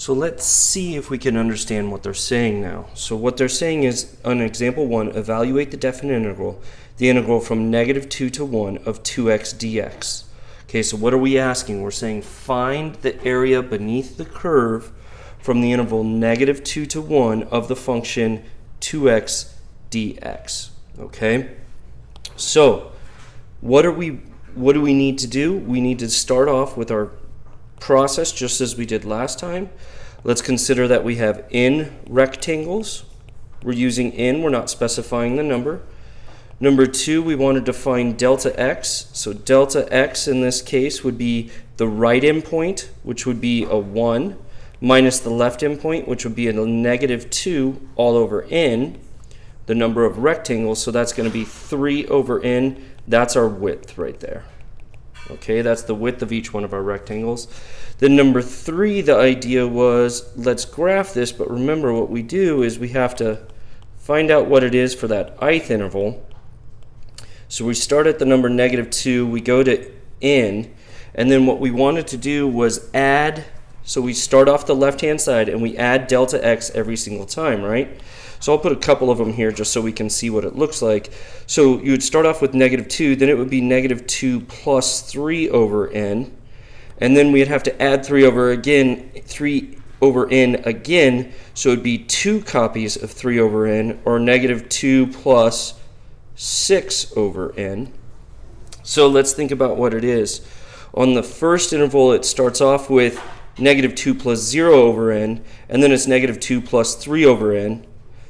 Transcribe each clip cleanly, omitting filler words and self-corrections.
So let's see if we can understand what they're saying now. So what they're saying is, on example 1, evaluate the definite integral, the integral from -2 to 1 of 2x dx. Okay, so what are we asking? We're saying find the area beneath the curve from the interval -2 to 1 of the function 2x dx. Okay, so what do we need to do? We need to start off with our process just as we did last time. Let's consider that we have n rectangles. We're using n, we're not specifying the number. Number 2, we wanted to find delta x. So delta x in this case would be the right endpoint, which would be a 1, minus the left endpoint, which would be a -2 all over n, the number of rectangles. So that's going to be 3 over n. That's our width right there. Okay, that's the width of each one of our rectangles. Then number 3, the idea was, let's graph this, but remember what we do is we have to find out what it is for that ith interval. So we start at the number -2, we go to n, and then what we wanted to do was add, so we start off the left-hand side and we add delta x every single time, right? So I'll put a couple of them here just so we can see what it looks like. So you would start off with -2, then it would be -2 plus 3 over n, and then we'd have to add 3 over n again, so it would be 2 copies of 3 over n, or -2 plus 6 over n. So let's think about what it is. On the first interval, it starts off with -2 plus 0 over n, and then it's -2 plus 3 over n.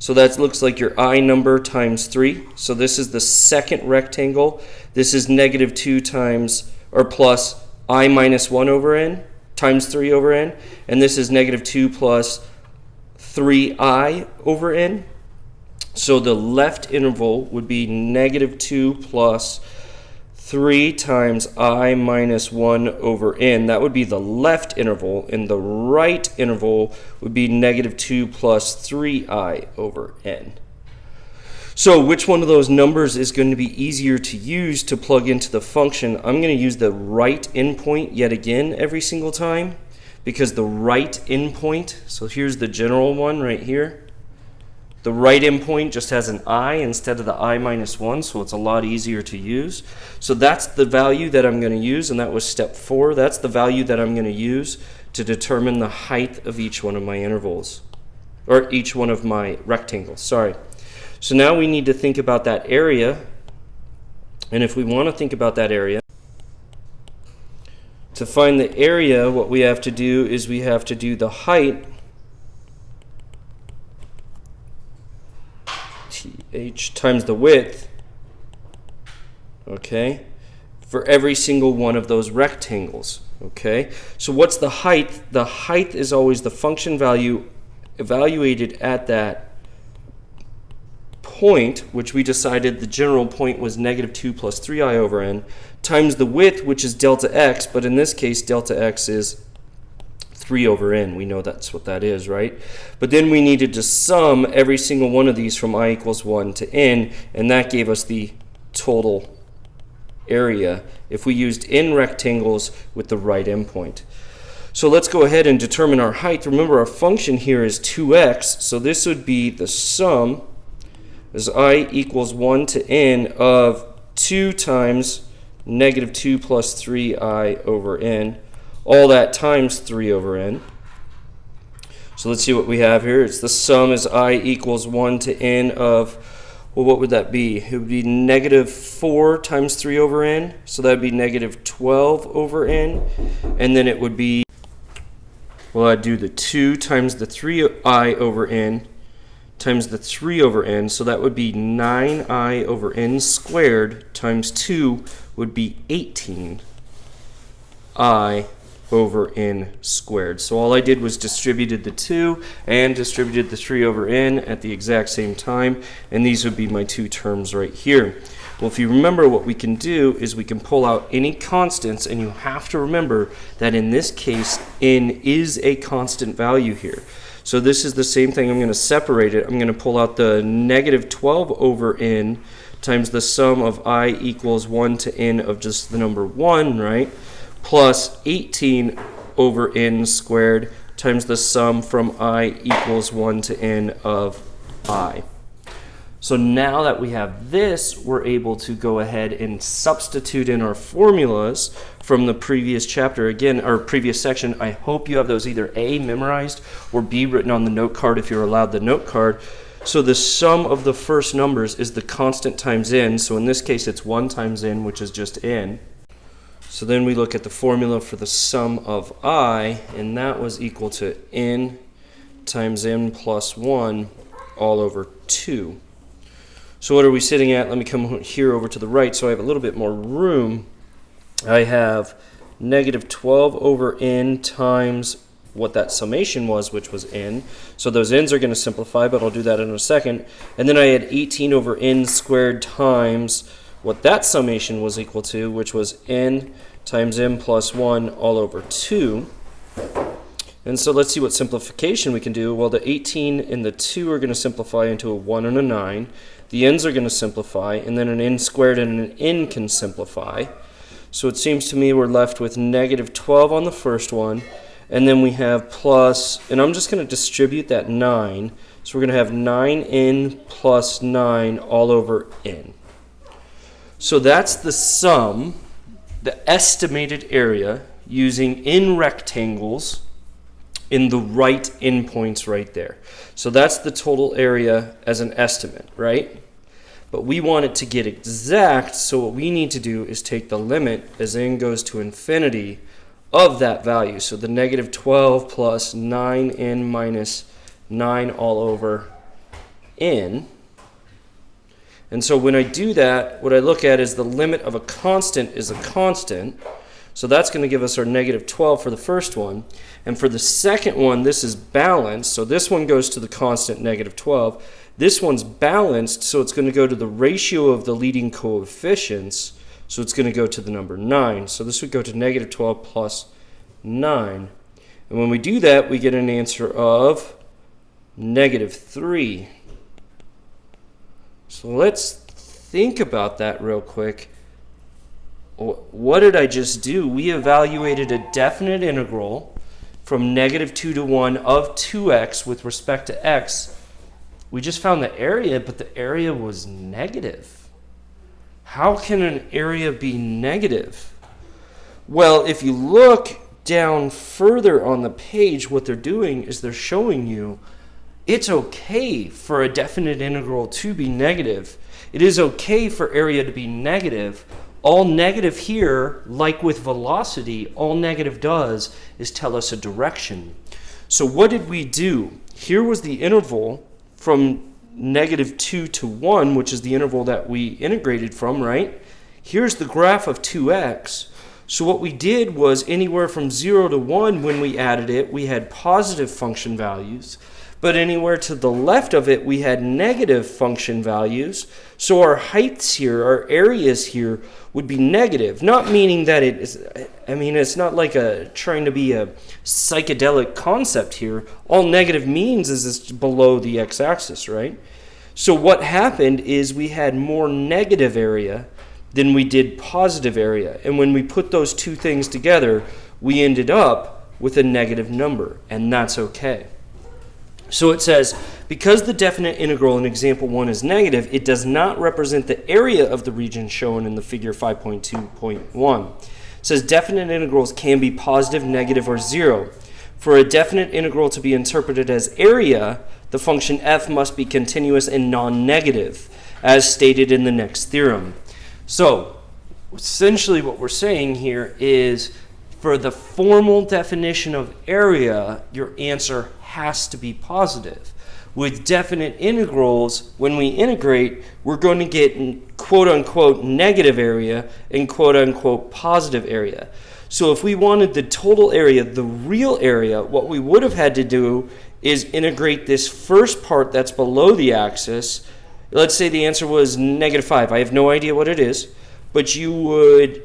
So that looks like your I number times 3. So this is the second rectangle. This is -2 times, or plus I minus 1 over n times 3 over n. And this is -2 plus 3i over n. So the left interval would be -2 plus 3 times I minus 1 over n. That would be the left interval, and the right interval would be -2 plus 3i over n. So which one of those numbers is going to be easier to use to plug into the function? I'm going to use the right endpoint yet again every single time, because the right endpoint, so here's the general one right here. The right endpoint just has an I instead of the I minus 1, so it's a lot easier to use. So that's the value that I'm going to use, and that was step 4. That's the value that I'm going to use to determine the height of each one of my intervals, or each one of my rectangles, sorry. So now we need to think about that area, and if we want to think about that area, to find the area, what we have to do is we have to do the height h times the width, okay, for every single one of those rectangles. Okay, so what's the height? The height is always the function value evaluated at that point, which we decided the general point was -2 plus 3i over n, times the width, which is delta x, but in this case delta x is 3 over n. We know that's what that is, right? But then we needed to sum every single one of these from I equals 1 to n, and that gave us the total area if we used n rectangles with the right endpoint. So let's go ahead and determine our height. Remember, our function here is 2x, so this would be the sum as I equals 1 to n of 2 times -2 plus 3i over n, all that times 3 over n. So let's see what we have here. It's the sum as I equals 1 to n of, well, what would that be? It would be -4 times 3 over n, so that would be -12 over n, and then it would be, well, I'd do the 2 times the 3i over n times the 3 over n, so that would be 9i over n squared times 2 would be 18i over n squared. So all I did was distributed the 2 and distributed the 3 over n at the exact same time, and these would be my two terms right here. Well, if you remember, what we can do is we can pull out any constants, and you have to remember that in this case n is a constant value here. So this is the same thing. I'm going to separate it. I'm going to pull out the -12 over n times the sum of I equals 1 to n of just the number 1, right? Plus 18 over n squared times the sum from I equals 1 to n of I. So now that we have this, we're able to go ahead and substitute in our formulas from the previous chapter, again, or previous section. I hope you have those either A, memorized, or B, written on the note card if you're allowed the note card. So the sum of the first numbers is the constant times n. So in this case, it's 1 times n, which is just n. So then we look at the formula for the sum of I, and that was equal to n times n plus 1 all over 2. So what are we sitting at? Let me come here over to the right so I have a little bit more room. I have negative 12 over n times what that summation was, which was n. So those n's are going to simplify, but I'll do that in a second. And then I had 18 over n squared times what that summation was equal to, which was n times n plus 1 all over 2. And so let's see what simplification we can do. Well, the 18 and the 2 are going to simplify into a 1 and a 9. The n's are going to simplify, and then an n squared and an n can simplify. So it seems to me we're left with negative 12 on the first one, and then we have plus, and I'm just going to distribute that 9. So we're going to have 9n plus 9 all over n. So that's the sum, the estimated area, using n rectangles in the right endpoints right there. So that's the total area as an estimate, right? But we want it to get exact, so what we need to do is take the limit as n goes to infinity of that value. So the negative 12 plus 9n minus 9 all over n. And so when I do that, what I look at is the limit of a constant is a constant. So that's going to give us our negative 12 for the first one. And for the second one, this is balanced. So this one goes to the constant negative 12. This one's balanced, so it's going to go to the ratio of the leading coefficients. So it's going to go to the number 9. So this would go to negative 12 plus 9. And when we do that, we get an answer of negative 3. So let's think about that real quick. What did I just do? We evaluated a definite integral from negative 2 to 1 of 2x with respect to x. We just found the area, but the area was negative. How can an area be negative? Well, if you look down further on the page, what they're doing is they're showing you it's okay for a definite integral to be negative. It is okay for area to be negative. All negative here, like with velocity, all negative does is tell us a direction. So what did we do? Here was the interval from negative 2 to 1, which is the interval that we integrated from, right? Here's the graph of 2x. So what we did was anywhere from 0 to 1, when we added it, we had positive function values. But anywhere to the left of it, we had negative function values. So our heights here, our areas here, would be negative. Not meaning that it is, it's not like trying to be a psychedelic concept here. All negative means is it's below the x-axis, right? So what happened is we had more negative area than we did positive area. And when we put those two things together, we ended up with a negative number, and that's okay. So it says, because the definite integral in example 1 is negative, it does not represent the area of the region shown in the figure 5.2.1. It says definite integrals can be positive, negative, or 0. For a definite integral to be interpreted as area, the function f must be continuous and non-negative, as stated in the next theorem. So essentially what we're saying here is, for the formal definition of area, your answer has to be positive. With definite integrals, when we integrate, we're going to get quote-unquote negative area and quote-unquote positive area. So if we wanted the total area, the real area, what we would have had to do is integrate this first part that's below the axis. Let's say the answer was negative 5. I have no idea what it is, but you would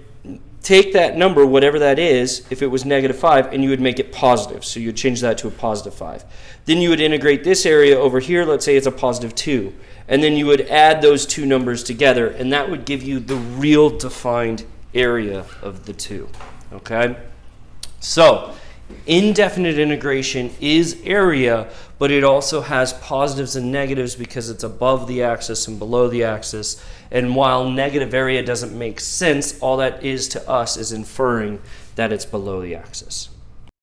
take that number, whatever that is, if it was negative 5, and you would make it positive. So you would change that to a positive 5. Then you would integrate this area over here. Let's say it's a positive 2. And then you would add those two numbers together, and that would give you the real defined area of the two. Okay? So Indefinite integration is area, but it also has positives and negatives because it's above the axis and below the axis. And while negative area doesn't make sense, all that is to us is inferring that it's below the axis.